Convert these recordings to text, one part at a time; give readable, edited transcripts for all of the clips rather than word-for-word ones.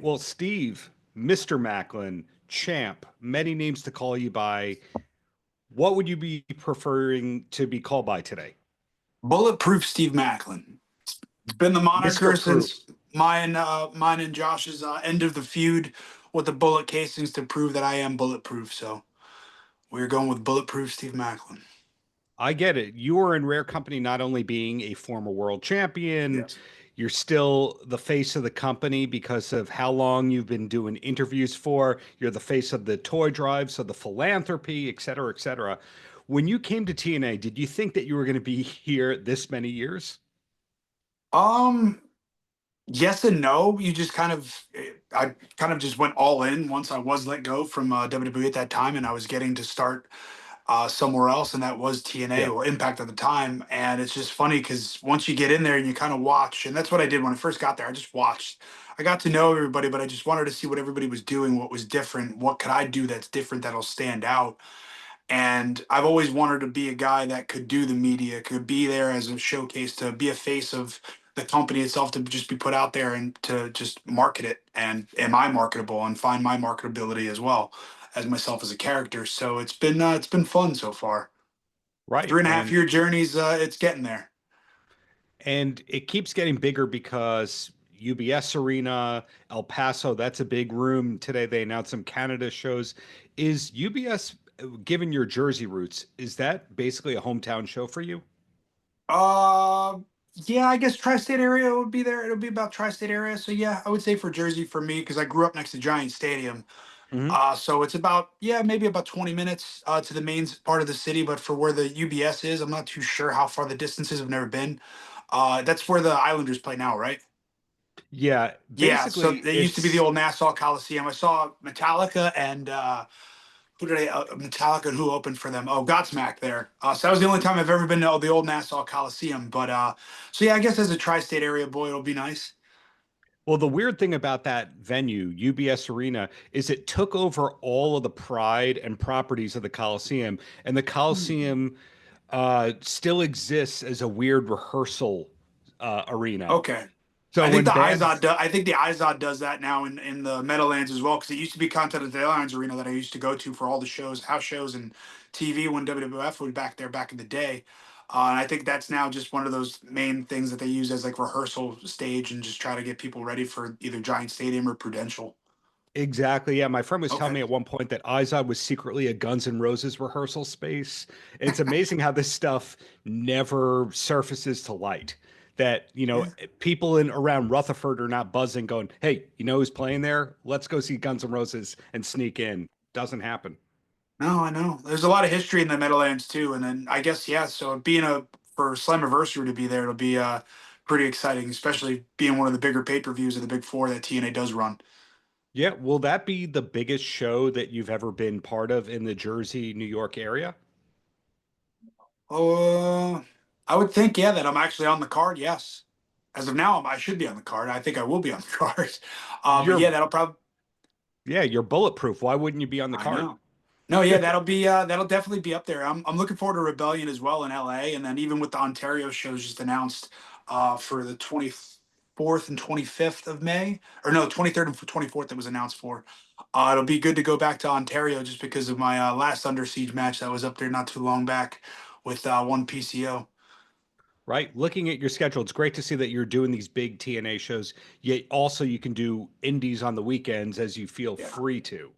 Well, Steve, Mr. Maclin, champ, many names to call you by. What would you be preferring to be called by today? Bulletproof Steve Maclin. It's been the Mr. moniker Proof. since mine and Josh's end of the feud with the bullet casings to prove that I am bulletproof. So we're going with Bulletproof Steve Maclin. I get it. You are in rare company, not only being a former world champion, Yes. you're still the face of the company because of how long you've been doing interviews for. You're the face of the toy drive, so the philanthropy, et cetera, et cetera. When you came to TNA, did you think that you were going to be here this many years? Um, yes and no. I kind of just went all in once I was let go from WWE at that time, and I was getting to start somewhere else, and that was TNA Yeah. or Impact at the time. And it's just funny because once you get in there and you kind of watch, and that's what I did when I first got there. I just watched. I got to know everybody, but I just wanted to see what everybody was doing, what was different, what could I do that's different that'll stand out. And I've always wanted to be a guy that could do the media, could be there as a showcase, to be a face of the company itself, to just be put out there and to just market it. And am I marketable and find my marketability as well as myself as a character. So it's been fun so far. Right. 3.5 year journeys. It's getting there. And it keeps getting bigger because UBS Arena, El Paso, that's a big room. Today they announced some Canada shows. Is UBS, given your Jersey roots, is that basically a hometown show for you? Uh, yeah, I guess tri-state area would be there. It'll be about tri-state area. So yeah, I would say for Jersey for me because I grew up next to Giant Stadium. Hmm. So it's about, yeah, maybe about 20 minutes to the main part of the city. But for where the UBS is, I'm not too sure how far the distance is. I've never been. That's where the Islanders play now, right? Yeah, Yeah. So basically they used to be the it's old Nassau Coliseum. I saw Metallica and Metallica and who opened for them? Oh, Godsmack there. So that was the only time I've ever been to the old Nassau Coliseum. But so yeah, I guess as a tri-state area boy, it'll be nice. well, the weird thing about that venue, UBS Arena, is it took over all of the pride and properties of the Coliseum, and the Hmm. Coliseum still exists as a weird rehearsal arena. Okay. So I think when the bands, Izod. I think the Izod does that now in the Meadowlands as well because it used to be Continental Airlines Arena that I used to go to for all the shows, house shows, and TV when WWF was back there back in the day. And I think that's now just one of those main things that they use as like rehearsal stage and just try to get people ready for either Giant Stadium or Prudential. exactly. Yeah, my friend was telling Okay. me at one point that Izod was secretly a Guns N' Roses rehearsal space. And it's amazing how this stuff never surfaces to light. That, Yeah. people in around Rutherford are not buzzing, going, "Hey, you know who's playing there? Let's go see Guns N' Roses and sneak in." Doesn't happen. No, I know. There's a lot of history in the Meadowlands too, and then I guess yeah. So being a for Slammiversary to be there, it'll be pretty exciting, especially being one of the bigger pay-per-views of the Big Four that TNA does run. Yeah, will that be the biggest show that you've ever been part of in the Jersey, New York area? Uh, I would think yeah that I'm actually on the card. Yes, as of now, I should be on the card. I think I will be on the card. But You're yeah, that'll probably. Yeah, you're bulletproof. Why wouldn't you be on the I card? know. No, yeah, that'll definitely be up there. I'm looking forward to Rebellion as well in LA, and then even with the Ontario shows just announced for the 24th and 25th of May, or no, 23rd and 24th that was announced for. It'll be good to go back to Ontario just because of my last Under Siege match that was up there not too long back with one PCO. Right? Looking at your schedule, it's great to see that you're doing these big TNA shows, yet also you can do indies on the weekends as you feel Yeah. free to.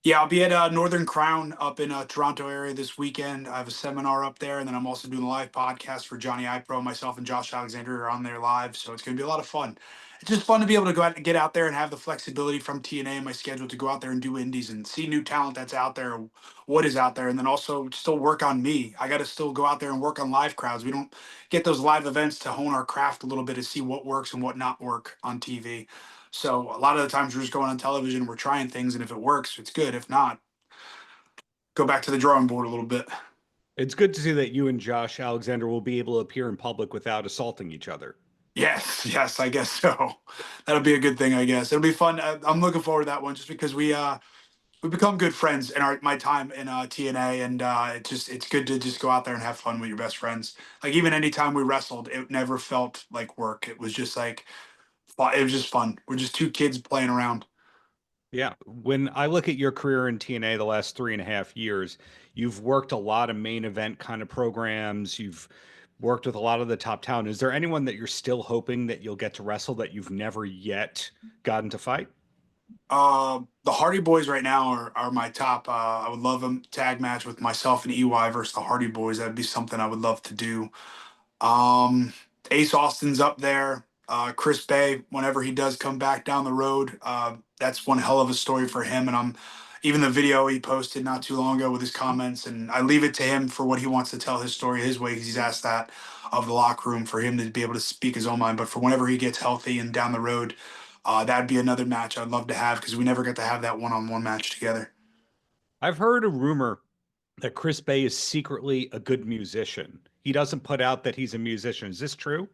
Yeah, I'll be at Northern Crown up in Toronto area this weekend. I have a seminar up there, and then I'm also doing a live podcast for Johnny iPro. Myself and Josh Alexander are on there live, so it's going to be a lot of fun. It's just fun to be able to go out and get out there and have the flexibility from TNA in my schedule to go out there and do indies and see new talent that's out there, what is out there, and then also still work on me. I got to still go out there and work on live crowds. We don't get those live events to hone our craft a little bit to see what works and what not work on TV. So a lot of the times we're just going on television, we're trying things, and if it works, it's good. If not, go back to the drawing board a little bit. It's good to see that you and Josh Alexander will be able to appear in public without assaulting each other. Yes, yes, I guess so. That'll be a good thing, I guess. It'll be fun. I'm looking forward to that one just because we become good friends in our my time in TNA, and it's good to just go out there and have fun with your best friends. Like even anytime we wrestled, it never felt like work. It was just like it was just fun. We're just two kids playing around. Yeah. When I look at your career in TNA the last 3.5 years, you've worked a lot of main event kind of programs. You've worked with a lot of the top talent. Is there anyone that you're still hoping that you'll get to wrestle that you've never yet gotten to fight? The Hardy Boys right now are my top. I would love a tag match with myself and EY versus the Hardy Boys. That'd be something I would love to do. Um, Ace Austin's up there. Chris Bay, whenever he does come back down the road, that's one hell of a story for him. And I'm even the video he posted not too long ago with his comments, and I leave it to him for what he wants to tell his story his way because he's asked that of the locker room for him to be able to speak his own mind. But for whenever he gets healthy and down the road, that'd be another match I'd love to have because we never get to have that one-on-one match together. I've heard a rumor that Chris Bay is secretly a good musician. He doesn't put out that he's a musician. Is this true?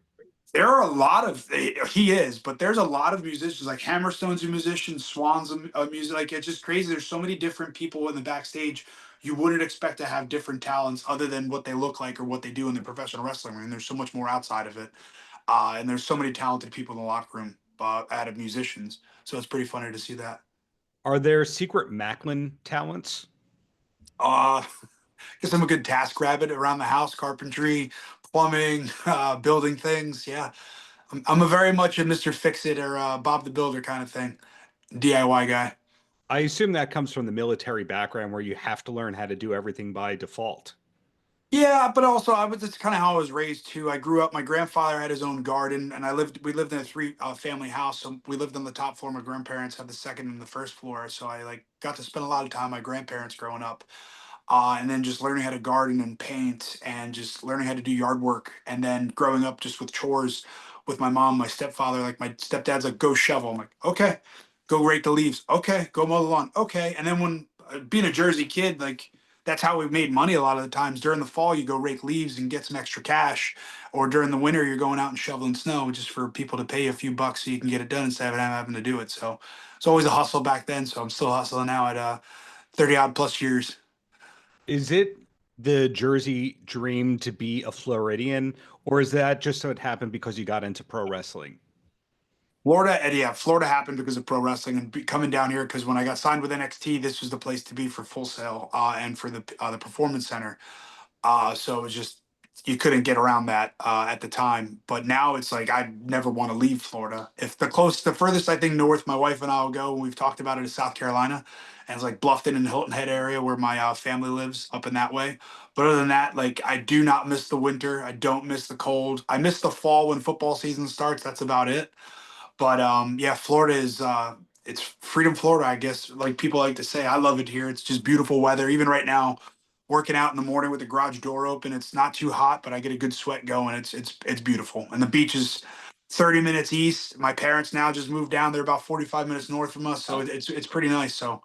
There are a lot of he is, but there's a lot of musicians like Hammerstone's a musician, Swan's a music. Like it's just crazy. There's so many different people in the backstage. You wouldn't expect to have different talents other than what they look like or what they do in the professional wrestling ring. There's so much more outside of it, and there's so many talented people in the locker room out of musicians. So it's pretty funny to see that. Are there secret Maclin talents? Uh, guess I'm a good task rabbit around the house, carpentry, plumbing, building things. Yeah, I'm a very much a Mr. Fix It or Bob the Builder kind of thing. DIY guy. I assume that comes from the military background where you have to learn how to do everything by default. Yeah, but also I was that's kind of how I was raised too. I grew up. My grandfather had his own garden, and we lived in a three family house. So we lived on the top floor. My grandparents had the second and the first floor. So I like got to spend a lot of time with my grandparents growing up. And then just learning how to garden and paint and just learning how to do yard work and then growing up just with chores with my mom, my stepfather. Like my stepdad's like, go shovel. I'm like, okay. Go rake the leaves, okay. Go mow the lawn, okay. And then when being a Jersey kid, like that's how we made money a lot of the times. During the fall you go rake leaves and get some extra cash, or during the winter you're going out and shoveling snow just for people to pay you a few bucks so you can get it done instead of having to do it. So it's always a hustle back then, so I'm still hustling now at 30 odd plus years. Is it the Jersey dream to be a Floridian, or is that just so it happened because you got into pro wrestling? Florida, and yeah, Florida happened because of pro wrestling and coming down here because when I got signed with NXT, this was the place to be for Full Sail and for the Performance Center. So it was just you couldn't get around that at the time. But now it's like I never want to leave Florida. If the furthest I think north, my wife and I will go, and we've talked about it, is South Carolina, and it's like Bluffton and Hilton Head area where my family lives up in that way. But other than that, like I do not miss the winter. I don't miss the cold. I miss the fall when football season starts. That's about it. But yeah, Florida is it's freedom Florida, I guess. Like people like to say, I love it here. It's just beautiful weather. Even right now, working out in the morning with the garage door open, it's not too hot, but I get a good sweat going. It's beautiful. And the beach is 30 minutes east. My parents now just moved down. They're about 45 minutes north from us, so it's pretty nice. So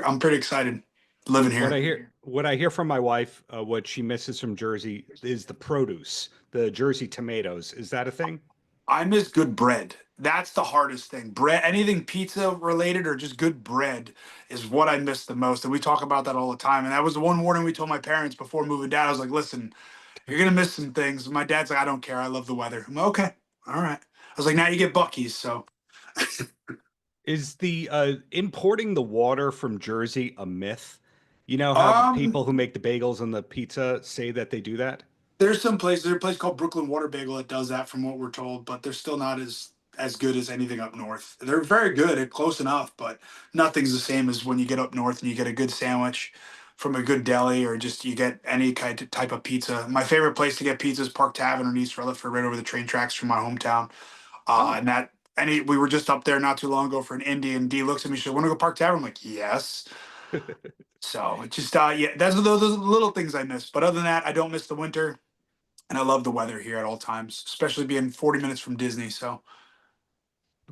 I'm pretty excited living here. What I hear from my wife, what she misses from Jersey is the produce, the Jersey tomatoes. Is that a thing? I miss good bread. That's the hardest thing. Bread, anything pizza related or just good bread is what I miss the most. And we talk about that all the time. And that was the one warning we told my parents before moving down. I was like, listen, you're gonna miss some things. My dad's like, I don't care. I love the weather. I'm like, okay. All right. I was like, now you get Bucky's. So Is the importing the water from Jersey a myth? You know how um people who make the bagels and the pizza say that they do that? there's some place there's a place called Brooklyn Water Bagel that does that from what we're told, but they're still not as good as anything up north. They're very good and close enough, but nothing's the same as when you get up north and you get a good sandwich from a good deli or just you get any kind of type of pizza. My favorite place to get pizza is Park Tavern in East Rutherford, right over the train tracks from my hometown. Oh, And that any we were just up there not too long ago for an indie, and D looks at me, she said, "Want to go Park Tavern?" I'm like, "Yes." So it's just yeah, that's those little things I miss. But other than that, I don't miss the winter. And I love the weather here at all times, especially being 40 minutes from Disney. So,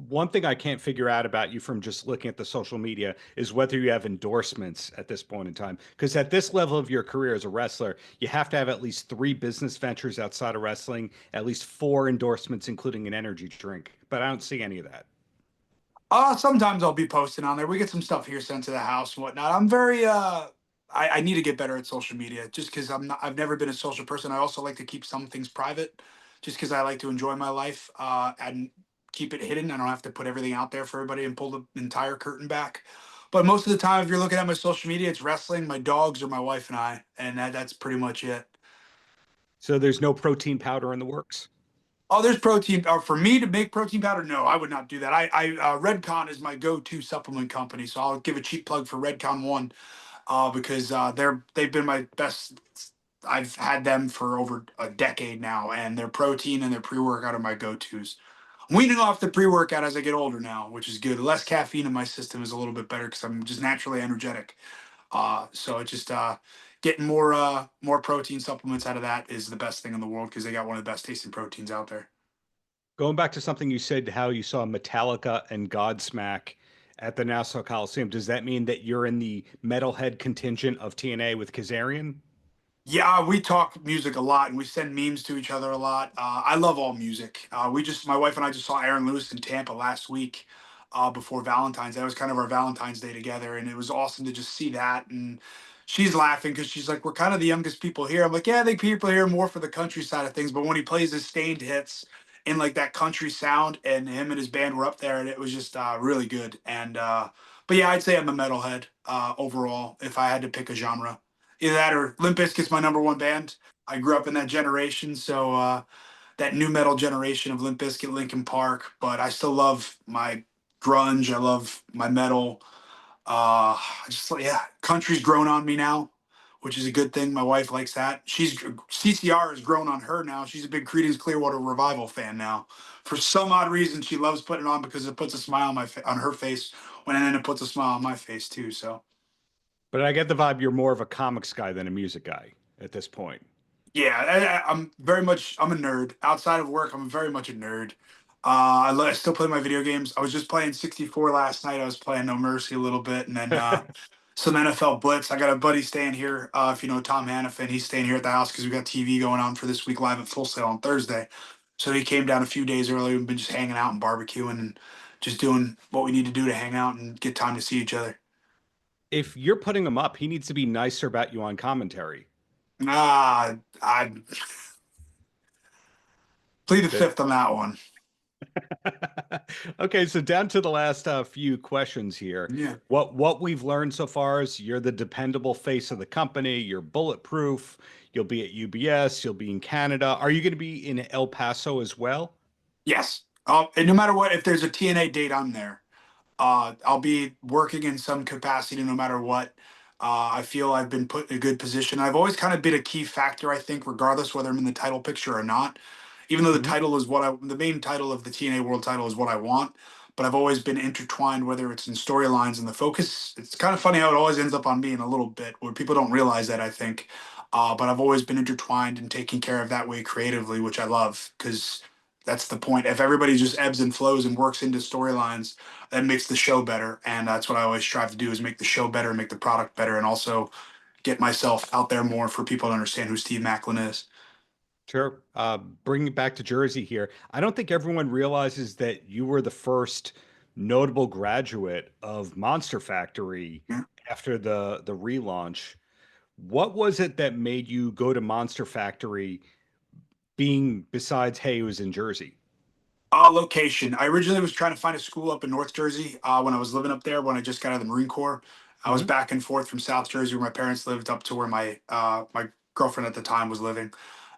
one thing I can't figure out about you from just looking at the social media is whether you have endorsements at this point in time. Because at this level of your career as a wrestler, you have to have at least three business ventures outside of wrestling, at least four endorsements, including an energy drink. But I don't see any of that. sometimes I'll be posting on there. We get some stuff here sent to the house and whatnot. I'm very, I need to get better at social media just because I've never been a social person. I also like to keep some things private just because I like to enjoy my life and keep it hidden. I don't have to put everything out there for everybody and pull the entire curtain back. But most of the time, if you're looking at my social media, it's wrestling, my dogs, or my wife and I, and that's pretty much it. So there's no protein powder in the works. Oh, there's protein. For me to make protein powder, no, I would not do that. Redcon is my go-to supplement company, so I'll give a cheap plug for Redcon One, because they've been my best. I've had them for over a decade now, and their protein and their pre-workout are my go-tos. I'm weaning off the pre-workout as I get older now, which is good. Less caffeine in my system is a little bit better because I'm just naturally energetic. So it's just getting more protein supplements out of that is the best thing in the world because they got one of the best tasting proteins out there. Going back to something you said, how you saw Metallica and Godsmack at the Nassau Coliseum, does that mean that you're in the metalhead contingent of TNA with Kazarian? Yeah, we talk music a lot and we send memes to each other a lot. I love all music. My wife and I just saw Aaron Lewis in Tampa last week, before Valentine's. That was kind of our Valentine's Day together, and it was awesome to just see that. And she's laughing because she's like, "We're kind of the youngest people here." I'm like, "Yeah, I think people here are more for the country side of things." But when he plays his Stained hits in like that country sound, and him and his band were up there, and it was just really good. But yeah, I'd say I'm a metalhead overall if I had to pick a genre. Either that or Limp Bizkit's my number one band. I grew up in that generation, so that new metal generation of Limp Bizkit, Linkin Park. But I still love my grunge. I love my metal. Yeah, country's grown on me now, which is a good thing. My wife likes that. CCR has grown on her now. She's a big Creedence Clearwater Revival fan now. For some odd reason, she loves putting it on because it puts a smile on her face when and then it puts a smile on my face too. So But I get the vibe you're more of a comics guy than a music guy at this point. yeah, I'm very much. I'm a nerd. Outside of work, I'm very much a nerd. I still play my video games. I was just playing 64 last night. I was playing No Mercy a little bit, and then some NFL Blitz. I got a buddy staying here. If you know Tom Hannafin, he's staying here at the house because we got TV going on for this week live at Full Sail on Thursday. So he came down a few days early. We've been just hanging out and barbecuing and just doing what we need to do to hang out and get time to see each other. If you're putting him up, he needs to be nicer about you on commentary. I plead the That fifth on that one. Okay, so down to the last few questions here. Yeah. What we've learned so far is you're the dependable face of the company. You're bulletproof. You'll be at UBS. You'll be in Canada. Are you going to be in El Paso as well? Yes. And no matter what, if there's a TNA date, I'm there. I'll be working in some capacity no matter what. I feel I've been put in a good position. I've always kind of been a key factor, I think, regardless whether I'm in the title picture or not. Even though Hmm. the main title of the TNA World title is what I want, but I've always been intertwined, whether it's in storylines and the focus. It's kind of funny how it always ends up on me in a little bit, where people don't realize that, I think. But I've always been intertwined and taken care of that way creatively, which I love because that's the point. If everybody just ebbs and flows and works into storylines, that makes the show better. And that's what I always strive to do is make the show better, make the product better, and also get myself out there more for people to understand who Steve Maclin is. Sure. Bringing it back to Jersey here, I don't think everyone realizes that you were the first notable graduate of Monster Factory Yeah. after the relaunch. What was it that made you go to Monster Factory, being besides, hey, it was in Jersey? Location. I originally was trying to find a school up in North Jersey when I was living up there when I just got out of the Marine Corps. I was Hmm. back and forth from South Jersey where my parents lived up to where my girlfriend at the time was living,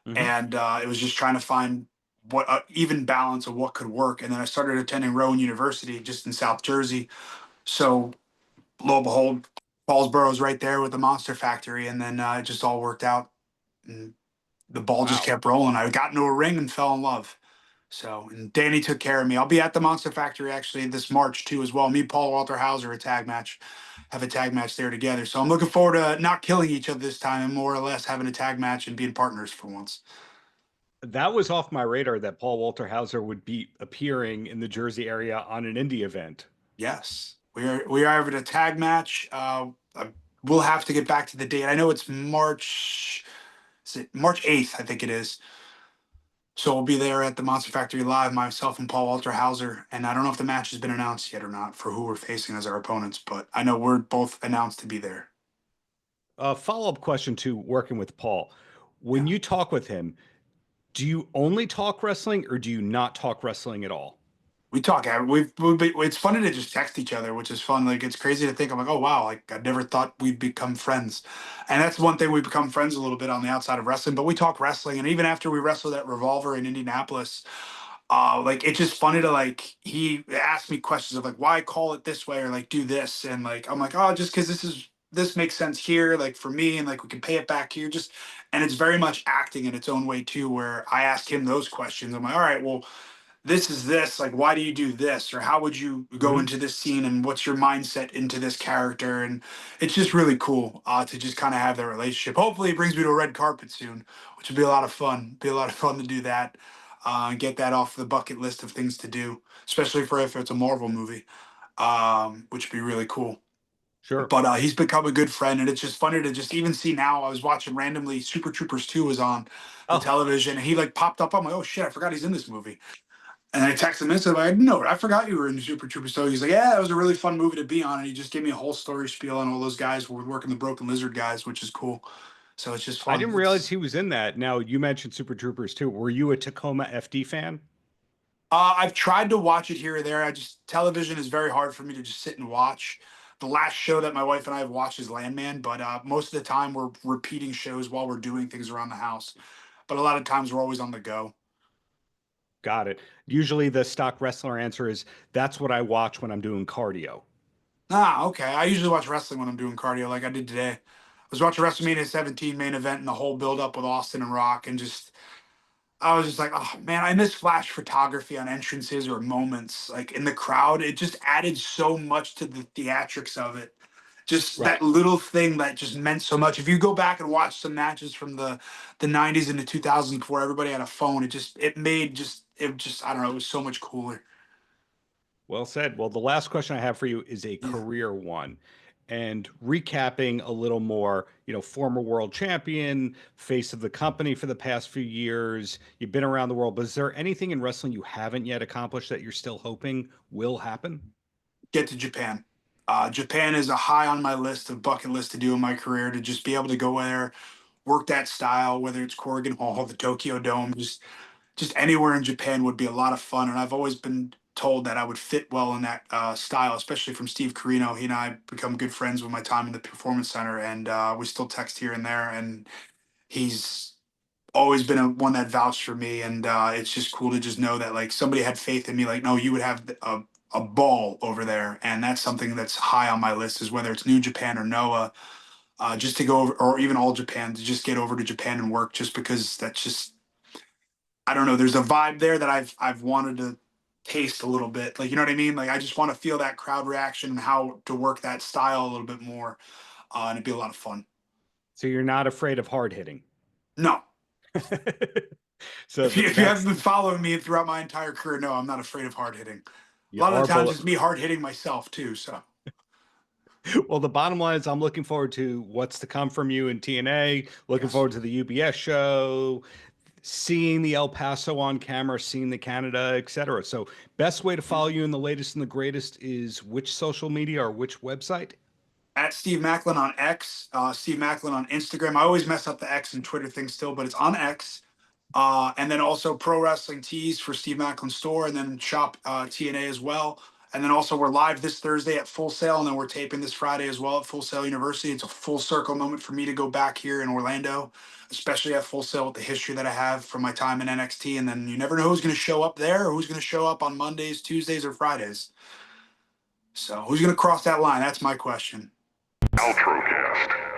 Hmm. and it was just trying to find what even balance of what could work. And then I started attending Rowan University just in South Jersey. So lo and behold, Paulsboro's right there with the Monster Factory, and then it just all worked out, and the ball just Wow. kept rolling. I got into a ring and fell in love. So, and Danny took care of me. I'll be at the Monster Factory actually this March too, as well. Me, Paul Walter Hauser, have a tag match there together. So I'm looking forward to not killing each other this time and more or less having a tag match and being partners for once. That was off my radar that Paul Walter Hauser would be appearing in the Jersey area on an indie event. Yes, we are having a tag match. We'll have to get back to the date. I know it's March. Is it March 8th? I think it is. So we'll be there at the Monster Factory Live, myself and Paul Walter Hauser. And I don't know if the match has been announced yet or not for who we're facing as our opponents, but I know we're both announced to be there. Follow-up question to working with Paul. When Yeah. you talk with him, do you only talk wrestling or do you not talk wrestling at all? We talk. It's funny to just text each other, which is fun. Like it's crazy to think. I'm like, oh wow, like I never thought we'd become friends, and that's one thing we become friends a little bit on the outside of wrestling. But we talk wrestling, and even after we wrestled at Revolver in Indianapolis, like it's just funny to like he asked me questions of like why call it this way or like do this, and like I'm like oh just because this makes sense here like for me, and like we can pay it back here just, and it's very much acting in its own way too. Where I ask him those questions, I'm like all right, well this is this like why do you do this or how would you go Mhm. into this scene and what's your mindset into this character, and it's just really cool to just kind of have that relationship. Hopefully it brings me to a red carpet soon, which would be a lot of fun, be a lot of fun to do that, and get that off the bucket list of things to do, especially for if it's a Marvel movie, which would be really cool. Sure. But he's become a good friend, and it's just funny to just even see now. I was watching randomly, Super Troopers 2 was on the Oh, television, and he like popped up. I'm like, oh shit, I forgot he's in this movie. And I texted him and said, like, no, I forgot you were in Super Troopers. So he's like, yeah, it was a really fun movie to be on. And he just gave me a whole story spiel on all those guys who were working the Broken Lizard guys, which is cool. So it's just I fun. didn't realize It's he was in that. Now, you mentioned Super Troopers too. Were you a Tacoma FD fan? I've tried to watch it here or there. I just television is very hard for me to just sit and watch. The last show that my wife and I have watched is Landman, but most of the time we're repeating shows while we're doing things around the house. But a lot of times we're always on the go. Got it. Usually the stock wrestler answer is that's what I watch when I'm doing cardio. Ah, okay. I usually watch wrestling when I'm doing cardio, like I did today. I was watching WrestleMania 17 main event and the whole build up with Austin and Rock, and just I was just like, oh man, I miss flash photography on entrances or moments like in the crowd. It just added so much to the theatrics of it. Just Right. that little thing that just meant so much. If you go back and watch some matches from the 90s and the 2000s before everybody had a phone, it just I don't know, it was so much cooler. Well said. Well, the last question I have for you is a Yeah. career one. And recapping a little more, former world champion, face of the company for the past few years, you've been around the world, but is there anything in wrestling you haven't yet accomplished that you're still hoping will happen? Get to Japan. Japan is a high on my list of bucket list to do in my career, to just be able to go there, work that style, whether it's Corrigan Hall, the Tokyo Dome, just anywhere in Japan would be a lot of fun. And I've always been told that I would fit well in that style, especially from Steve Carino. He and I become good friends with my time in the Performance Center, and we still text here and there. And he's always been one that vouched for me, and it's just cool to just know that like somebody had faith in me. Like, no, you would have a ball over there, and that's something that's high on my list. Is whether it's New Japan or Noah, just to go over, or even All Japan, to just get over to Japan and work, just because that's just I don't know. There's a vibe there that I've wanted to taste a little bit. Like you know what I mean? Like I just want to feel that crowd reaction and how to work that style a little bit more, and it'd be a lot of fun. So you're not afraid of hard hitting. No, So if you haven't that's been following me throughout my entire career, no, I'm not afraid of hard hitting. A you lot of are the times bullet. it's me hard hitting myself too. So Well, the bottom line is I'm looking forward to what's to come from you in TNA, looking yes, forward to the UBS show, seeing the El Paso on camera, seeing the Canada, etc. So, best way to follow you in the latest and the greatest is which social media or which website? at Steve Maclin on X, Steve Maclin on Instagram. I always mess up the X and Twitter thing still, but it's on X. And then also Pro Wrestling Tees for Steve Macklin Store, and then shop TNA as well. And then also we're live this Thursday at Full Sail, and then we're taping this Friday as well at Full Sail University. It's a full circle moment for me to go back here in Orlando, especially at Full Sail with the history that I have from my time in NXT. And then you never know who's going to show up there or who's going to show up on Mondays, Tuesdays, or Fridays. So who's going to cross that line? That's my question. Paltrocast.